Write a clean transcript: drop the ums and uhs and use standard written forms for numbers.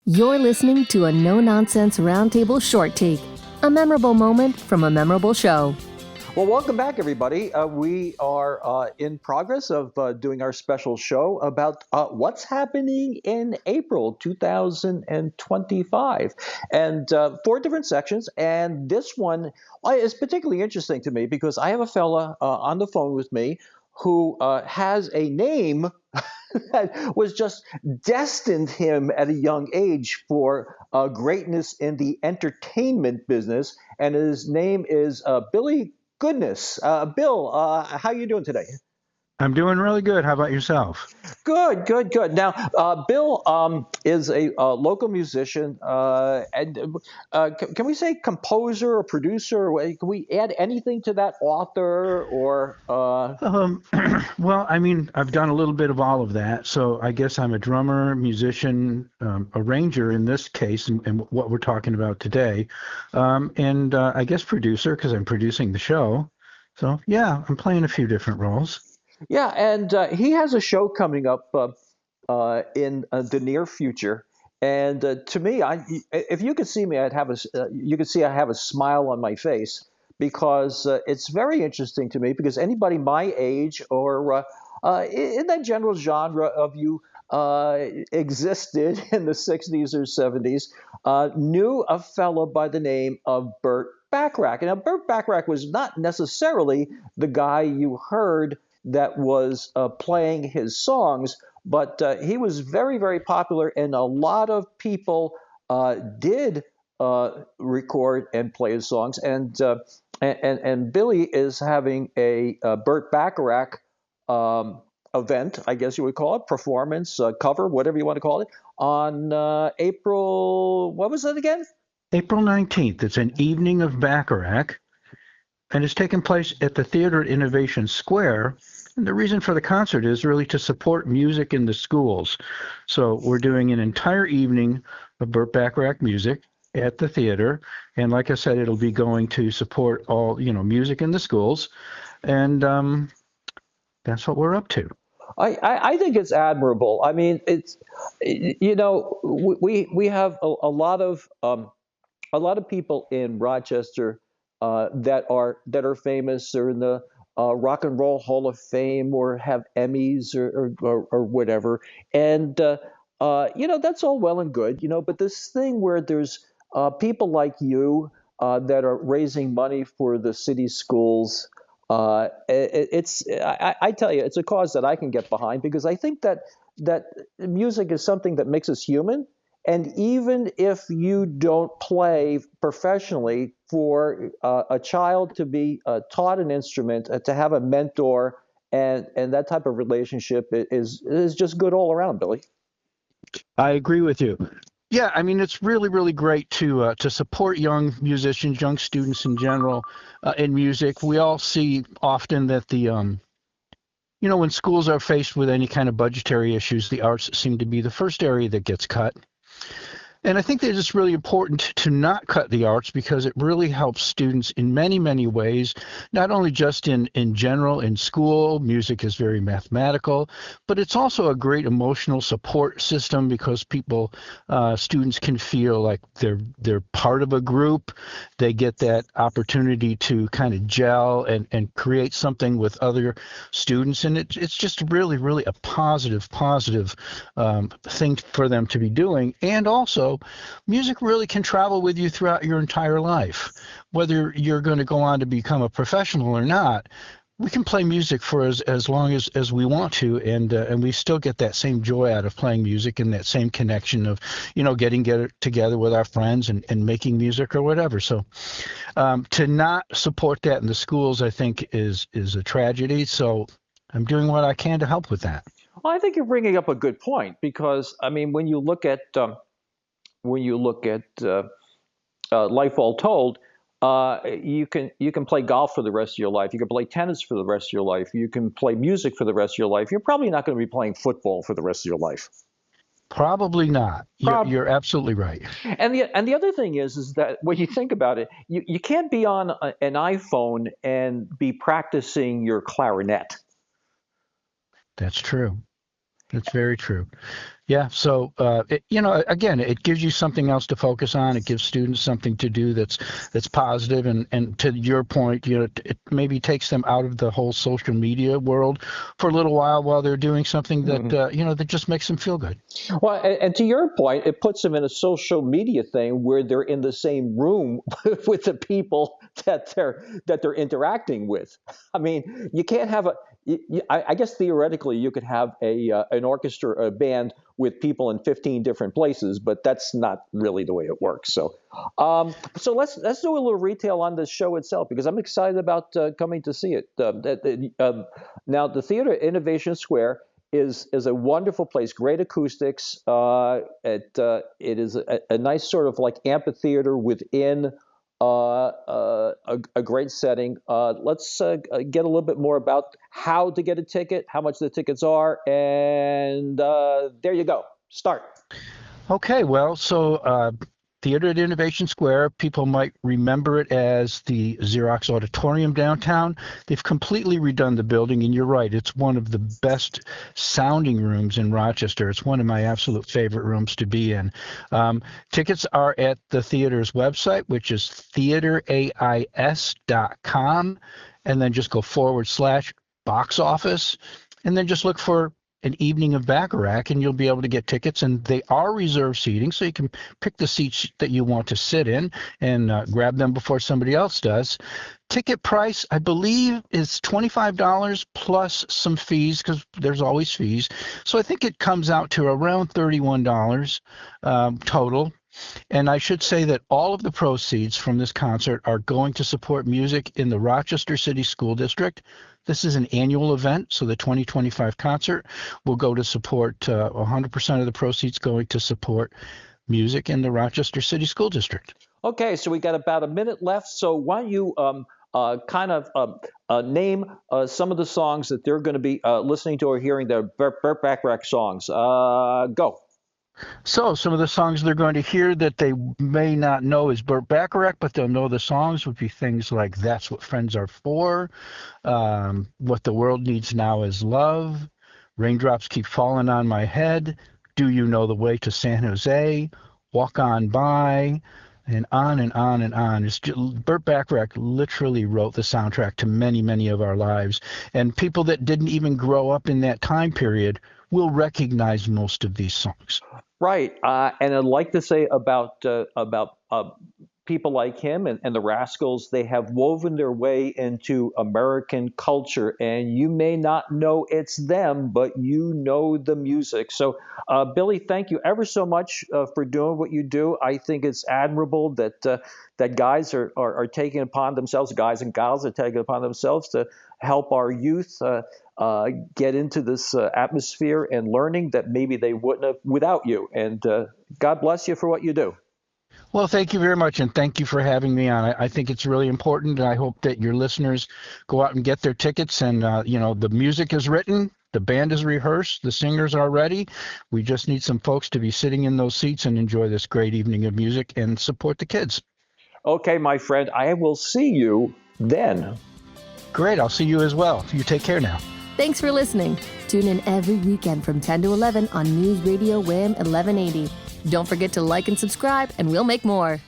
You're listening to a no-nonsense roundtable short take, a memorable moment from a memorable show. Well, welcome back, everybody. We are in progress of doing our special show about what's happening in April 2025. And four different sections. And this one is particularly interesting to me because I have a fella on the phone with me who has a name that was just destined him at a young age for greatness in the entertainment business. And his name is Billy Goodness. Bill, how you doing today? I'm doing really good. How about yourself? Good, good, good. Now, Bill is a local musician, and can we say composer or producer? Can we add anything to that? Author or? Well, I mean, I've done a little bit of all of that. So I guess I'm a drummer, musician, arranger in this case, and what we're talking about today, and I guess producer because I'm producing the show. So yeah, I'm playing a few different roles. Yeah, and he has a show coming up in the near future. And to me, if you could see me, you could see I have a smile on my face because it's very interesting to me. Because anybody my age or in that general genre of you existed in the '60s or '70s knew a fellow by the name of Burt Bacharach. And now, Burt Bacharach was not necessarily the guy you heard that was playing his songs, but he was very, very popular, and a lot of people did record and play his songs. And Billy is having a Burt Bacharach event, I guess you would call it, performance, cover, whatever you want to call it, on April. What was it again? April 19th. It's An Evening of Bacharach, and it's taking place at the Theater at Innovation Square. And the reason for the concert is really to support music in the schools. So we're doing an entire evening of Burt Bacharach music at the theater. And like I said, it'll be going to support all, music in the schools. And that's what we're up to. I think it's admirable. I mean, it's we have a lot of people in Rochester that are famous or in the Rock and Roll Hall of Fame or have Emmys or whatever, and that's all well and good, but this thing where there's people like you that are raising money for the city schools. I tell you, it's a cause that I can get behind because I think that music is something that makes us human. And even if you don't play professionally, for a child to be taught an instrument, to have a mentor, and that type of relationship is just good all around, Billy. I agree with you. Yeah, I mean, it's really, really great to support young musicians, young students in general, in music. We all see often that when schools are faced with any kind of budgetary issues, the arts seem to be the first area that gets cut. And I think that it's really important to not cut the arts because it really helps students in many, many ways, not only just in general in school. Music is very mathematical, but it's also a great emotional support system because students can feel like they're part of a group. They get that opportunity to kind of gel and create something with other students. And it's just really, really a positive thing for them to be doing. And also, music really can travel with you throughout your entire life. Whether you're going to go on to become a professional or not, we can play music for as long as we want to, and we still get that same joy out of playing music and that same connection of, getting together with our friends and making music or whatever. So to not support that in the schools, I think, is a tragedy. So I'm doing what I can to help with that. Well, I think you're bringing up a good point because I mean, when you look at Life All Told, you can play golf for the rest of your life. You can play tennis for the rest of your life. You can play music for the rest of your life. You're probably not going to be playing football for the rest of your life. Probably not. You're absolutely right. And the other thing is that when you think about it, you can't be on an iPhone and be practicing your clarinet. That's true. That's very true. Yeah, so again, it gives you something else to focus on. It gives students something to do that's positive, and to your point, it maybe takes them out of the whole social media world for a little while they're doing something that that just makes them feel good. Well, and to your point, it puts them in a social media thing where they're in the same room with the people that they're interacting with. I mean, you can't have I guess theoretically you could have an orchestra, a band with people in 15 different places, but that's not really the way it works. So let's do a little retail on the show itself because I'm excited about coming to see it. Now, the Theater at Innovation Square is a wonderful place, great acoustics. It is a nice sort of like amphitheater within a great setting. Let's get a little bit more about how to get a ticket, how much the tickets are, and there you go. Start. Okay, well, so Theater at Innovation Square, people might remember it as the Xerox Auditorium downtown. They've completely redone the building, and you're right, it's one of the best sounding rooms in Rochester. It's one of my absolute favorite rooms to be in. Tickets are at the theater's website, which is theaterais.com, and then just go /box office, and then just look for An Evening of Bacharach, and you'll be able to get tickets, and they are reserved seating, so you can pick the seats that you want to sit in and grab them before somebody else does. Ticket price, I believe, is $25 plus some fees, because there's always fees. So I think it comes out to around $31 total. And I should say that all of the proceeds from this concert are going to support music in the Rochester City School District. This is an annual event, so the 2025 concert will go to support 100% of the proceeds going to support music in the Rochester City School District. Okay, so we got about a minute left. So why don't you kind of name some of the songs that they're going to be listening to or hearing, the Burt Bacharach songs. Go. So some of the songs they're going to hear that they may not know is Burt Bacharach, but they'll know the songs would be things like That's What Friends Are For, What the World Needs Now Is Love, Raindrops Keep Falling on My Head, Do You Know the Way to San Jose, Walk On By, and on and on and on. Burt Bacharach literally wrote the soundtrack to many, many of our lives, and people that didn't even grow up in that time period will recognize most of these songs. Right, and I'd like to say about people like him and the Rascals, they have woven their way into American culture, and you may not know it's them, but you know the music. So, Billy, thank you ever so much for doing what you do. I think it's admirable that guys are taking upon themselves, guys and gals are taking upon themselves to help our youth get into this atmosphere and learning that maybe they wouldn't have without you. And God bless you for what you do. Well, thank you very much, and thank you for having me on. I think it's really important, and I hope that your listeners go out and get their tickets. And, the music is written, the band is rehearsed, the singers are ready. We just need some folks to be sitting in those seats and enjoy this great evening of music and support the kids. Okay, my friend, I will see you then. Great, I'll see you as well. You take care now. Thanks for listening. Tune in every weekend from 10 to 11 on News Radio WHAM 1180. Don't forget to like and subscribe, and we'll make more.